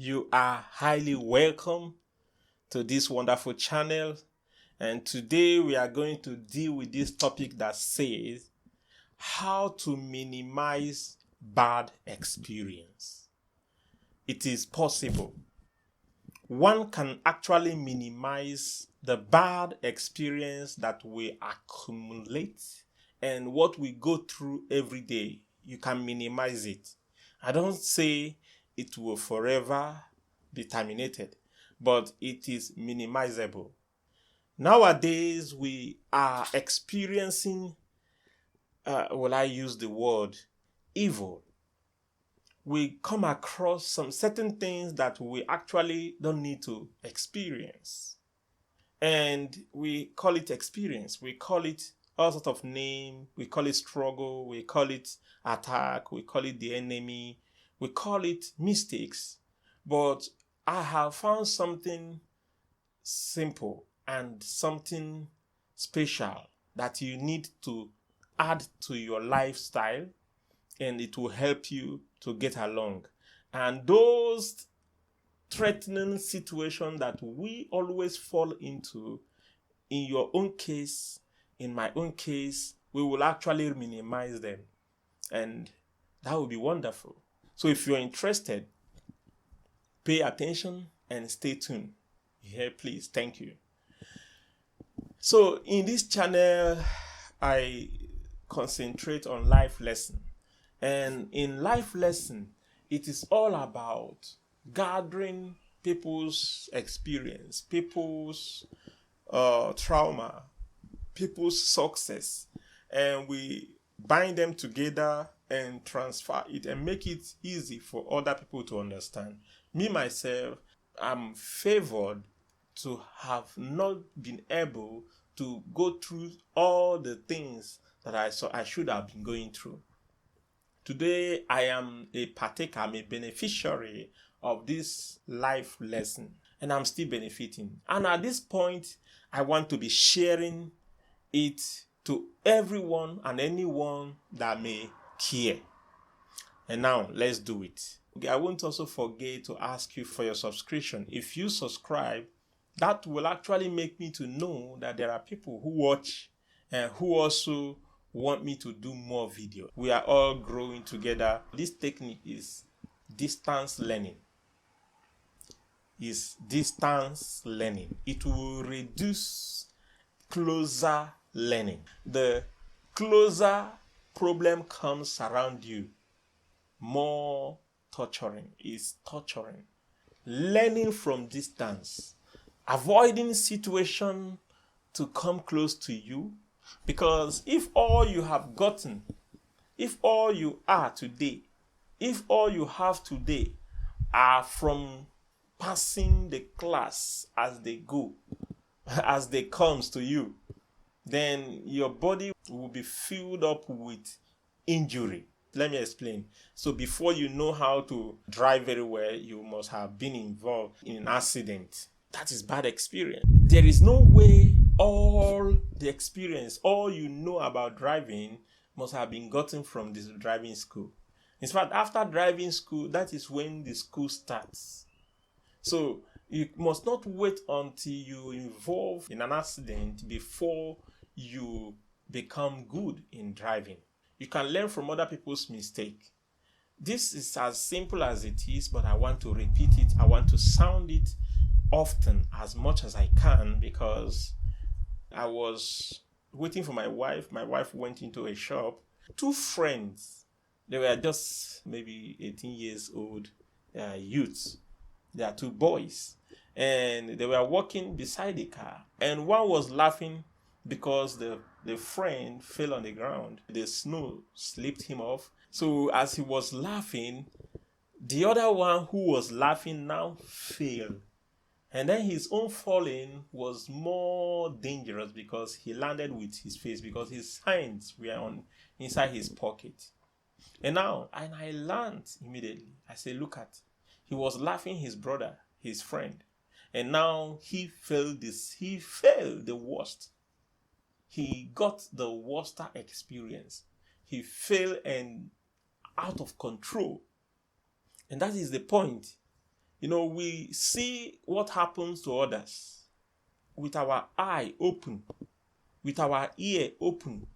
You are highly welcome to this wonderful channel, and today we are going to deal with this topic that says how to minimize bad experience. It is possible. One can actually minimize the bad experience that we accumulate and what we go through every day. You can minimize it. I don't say it will forever be terminated, but it is minimizable. Nowadays, we are experiencing, will I use the word, evil. We come across some certain things that we actually don't need to experience. And we call it experience. We call it all sorts of name. We call it struggle. We call it attack. We call it the enemy. We call it mistakes. But I have found something simple and something special that you need to add to your lifestyle, and it will help you to get along. And those threatening situations that we always fall into, in your own case, in my own case, we will actually minimize them. And that would be wonderful. So if you're interested, pay attention and stay tuned. Here, please. Thank you. So in this channel, I concentrate on life lesson. And in life lesson, it is all about gathering people's experience, people's trauma, people's success, and we bind them together and transfer it and make it easy for other people to understand. Me, myself, I'm favored to have not been able to go through all the things that I should have been going through. Today, I am a partaker, I'm a beneficiary of this life lesson, and I'm still benefiting. And at this point, I want to be sharing it to everyone and anyone that may care. And now, let's do it. I won't also forget to ask you for your subscription. If you subscribe, that will actually make me to know that there are people who watch and who also want me to do more video. We are all growing together. This technique is distance learning. It will reduce closer learning. The closer problem comes around you, more torturing is torturing. Learning from distance, avoiding situation to come close to you, because if all you have gotten, if all you are today, if all you have today are from passing the class as they go, as they comes to you, then your body will be filled up with injury. Let me explain. So before you know how to drive very well, you must have been involved in an accident. That is bad experience. There is no way all the experience, all you know about driving must have been gotten from this driving school. In fact, after driving school, that is when the school starts. So you must not wait until you involve in an accident before you become good in driving. You can learn from other people's mistakes. This is as simple as it is, but I want to repeat it. I want to sound it often as much as I can, because I was waiting for my wife. My wife went into a shop. Two friends, they were just maybe 18 years old youths. They are two boys. And they were walking beside the car. And one was laughing because the friend fell on the ground. The snow slipped him off. So as he was laughing, the other one who was laughing now fell. And then his own falling was more dangerous because he landed with his face, because his hands were inside his pocket. And I learned immediately. I said, look at, he was laughing his brother, his friend. And now he felt the worst. He got the worst experience. He fell and out of control. And that is the point. We see what happens to others with our eye open, with our ear open.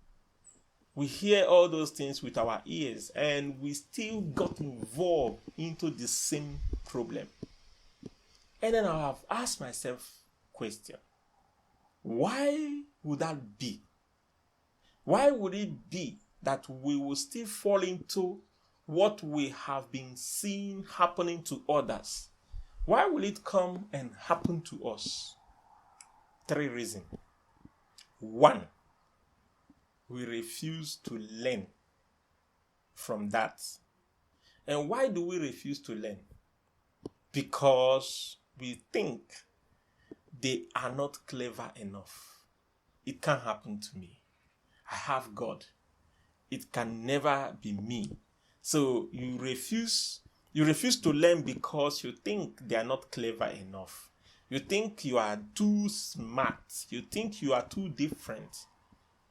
We hear all those things with our ears, and we still got involved into the same problem. And then I have asked myself question, why would that be? Why would it be that we will still fall into what we have been seeing happening to others? Why will it come and happen to us? 3 reasons. 1, we refuse to learn from that. And why do we refuse to learn? Because we think they are not clever enough. It can't happen to me. I have God. It can never be me. So you refuse to learn because you think they are not clever enough. You think you are too smart. You think you are too different.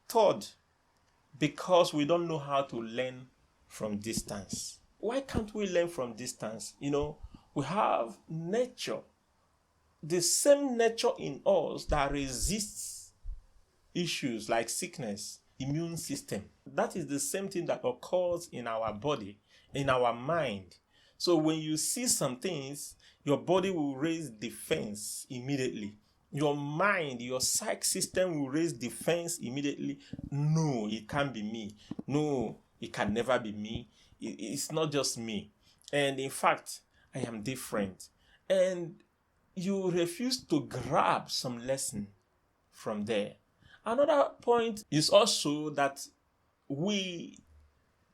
3rd, because we don't know how to learn from distance. Why can't we learn from distance? We have nature, the same nature in us that resists issues like sickness, immune system. That is the same thing that occurs in our body, in our mind. So when you see some things, your body will raise defense immediately. Your mind, your psych system will raise defense immediately. No, it can't be me. No, it can never be me. It's not just me. And in fact, I am different. And you refuse to grab some lesson from there. Another point is also that we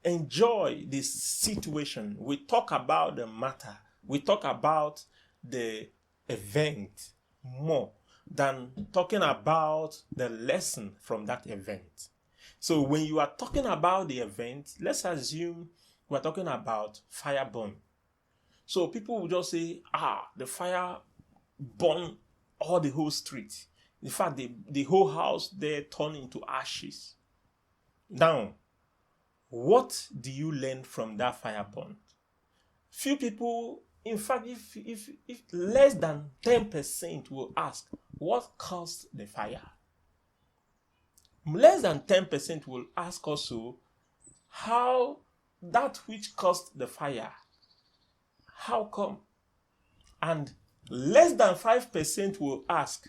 enjoy this situation. We talk about the matter. We talk about the event more than talking about the lesson from that event. So when you are talking about the event, let's assume we're talking about fire burn. So people will just say, the fire burned all the whole street. In fact, the whole house there turned into ashes. Now, what do you learn from that fire burn? Few people, in fact, if less than 10% will ask, what caused the fire? Less than 10% will ask also, how that which caused the fire, how come? And less than 5% will ask,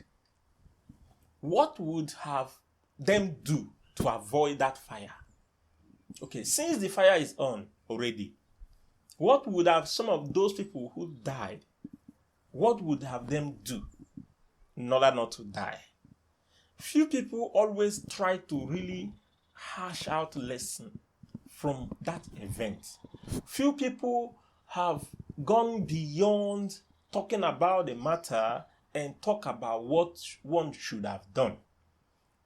what would have them do to avoid that fire? Okay, since the fire is on already, what would have some of those people who died, what would have them do in order not to die? Few people always try to really hash out lesson from that event. Few people have gone beyond talking about the matter and talk about what one should have done.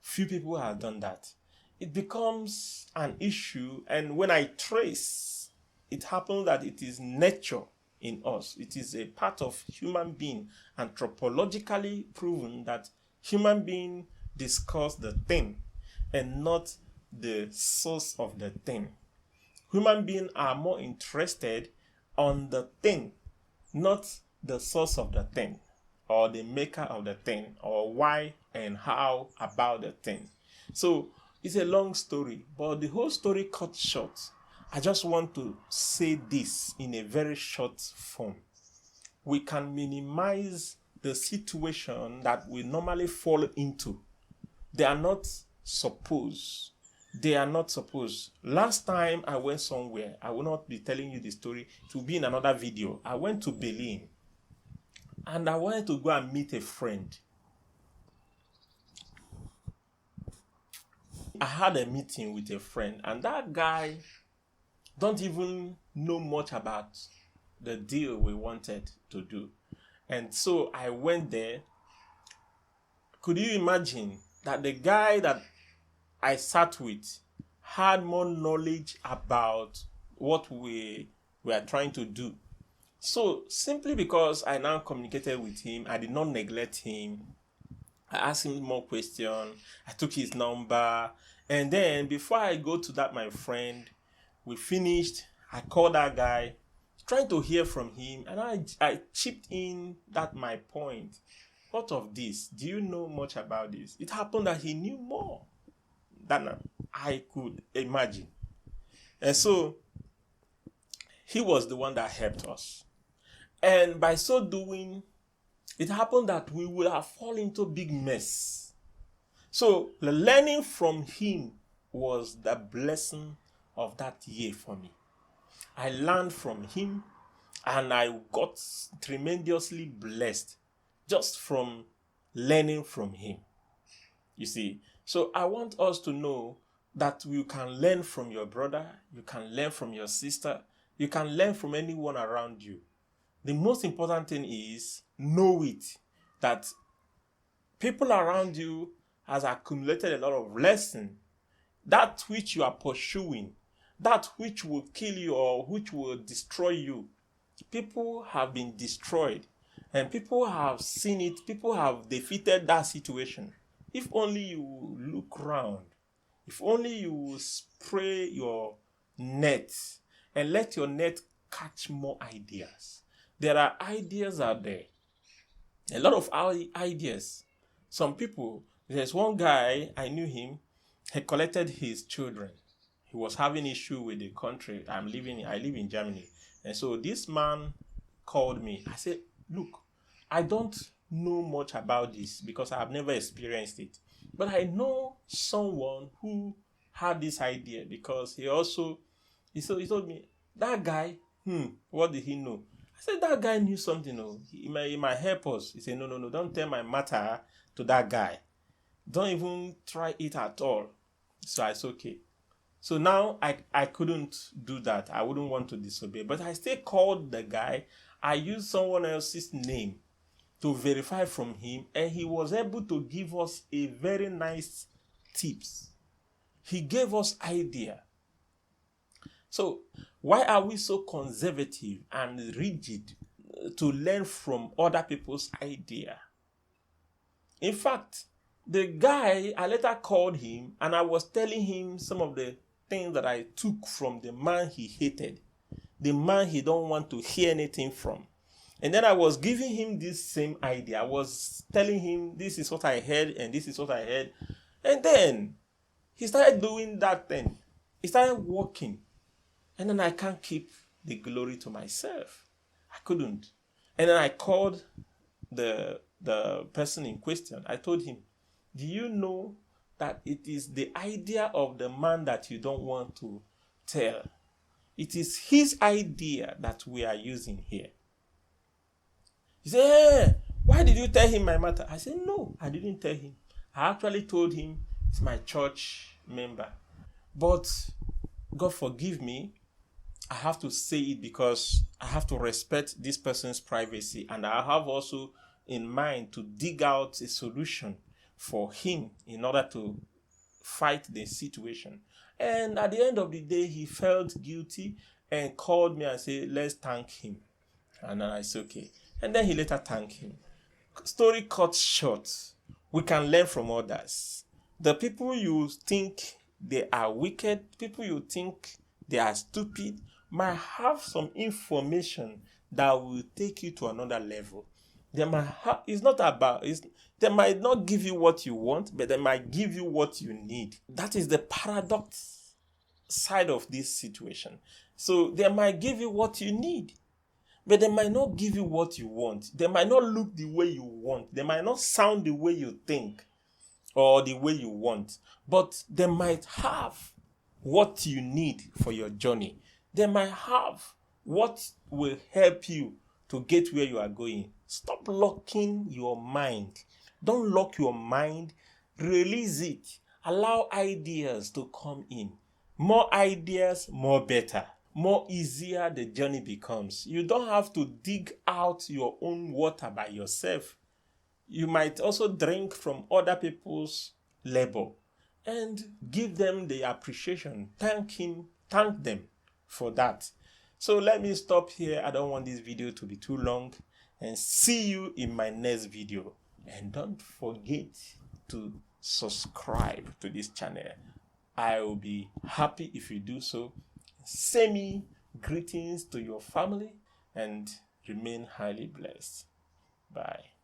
Few people have done that. It becomes an issue, and when I trace, it happens that it is nature in us. It is a part of human being, anthropologically proven that human being discuss the thing and not the source of the thing. Human beings are more interested on the thing, not the source of the thing, or the maker of the thing, or why and how about the thing. So it's a long story, but the whole story cut short. I just want to say this in a very short form. We can minimize the situation that we normally fall into. They are not supposed. Last time I went somewhere, I will not be telling you the story, it will be in another video. I went to Berlin, and I wanted to go and meet a friend. I had a meeting with a friend, and that guy don't even know much about the deal we wanted to do. And so I went there. Could you imagine that the guy that I sat with had more knowledge about what we were trying to do? So simply because I now communicated with him, I did not neglect him. I asked him more questions. I took his number. And then before I go to that, my friend, we finished. I called that guy. trying to hear from him, and I chipped in that my point. What of this? Do you know much about this? It happened that he knew more than I could imagine. And so he was the one that helped us. And by so doing, it happened that we would have fallen into a big mess. So the learning from him was the blessing of that year for me. I learned from him, and I got tremendously blessed just from learning from him. You see, so I want us to know that you can learn from your brother, you can learn from your sister, you can learn from anyone around you. The most important thing is know it, that people around you has accumulated a lot of lessons. That which you are pursuing, that which will kill you or which will destroy you, people have been destroyed, and people have seen it, people have defeated that situation. If only you look round, if only you spray your net and let your net catch more ideas. There are ideas out there, a lot of ideas. Some people, there's one guy, I knew him, he collected his children. He was having issue with the country. I live in Germany. And so this man called me. I said, look, I don't know much about this because I have never experienced it. But I know someone who had this idea, because he told me, that guy, what did he know? I said, that guy knew something. Oh, he might help us. He said, no, don't tell my matter to that guy. Don't even try it at all. So I said, okay. So now I couldn't do that. I wouldn't want to disobey. But I still called the guy. I used someone else's name to verify from him, and he was able to give us a very nice tips. He gave us idea. So why are we so conservative and rigid to learn from other people's idea? In fact, the guy, I later called him and I was telling him some of the things that I took from the man he hated, the man he don't want to hear anything from. And then I was giving him this same idea. I was telling him, this is what I heard and this is what I heard. And then he started doing that thing. He started working. And then I can't keep the glory to myself. I couldn't. And then I called the person in question. I told him, do you know that it is the idea of the man that you don't want to tell? It is his idea that we are using here. He said, hey, why did you tell him my matter? I said, no, I didn't tell him. I actually told him he's my church member. But God forgive me, I have to say it because I have to respect this person's privacy, and I have also in mind to dig out a solution for him in order to fight the situation. And at the end of the day, he felt guilty and called me and said, let's thank him. And then I said, okay. And then he later thanked him. Story cut short, we can learn from others. The people you think they are wicked, people you think they are stupid, might have some information that will take you to another level. They might they might not give you what you want, but they might give you what you need. That is the paradox side of this situation. So they might give you what you need, but they might not give you what you want. They might not look the way you want. They might not sound the way you think or the way you want, but they might have what you need for your journey. They might have what will help you to get where you are going. Stop locking your mind. Don't lock your mind. Release it. Allow ideas to come in. More ideas, more better. More easier the journey becomes. You don't have to dig out your own water by yourself. You might also drink from other people's labor and give them the appreciation. Thank them for that. So let me stop here. I don't want this video to be too long, and see you in my next video. And don't forget to subscribe to this channel. I will be happy if you do so. Send me Greetings to your family and remain highly blessed. Bye.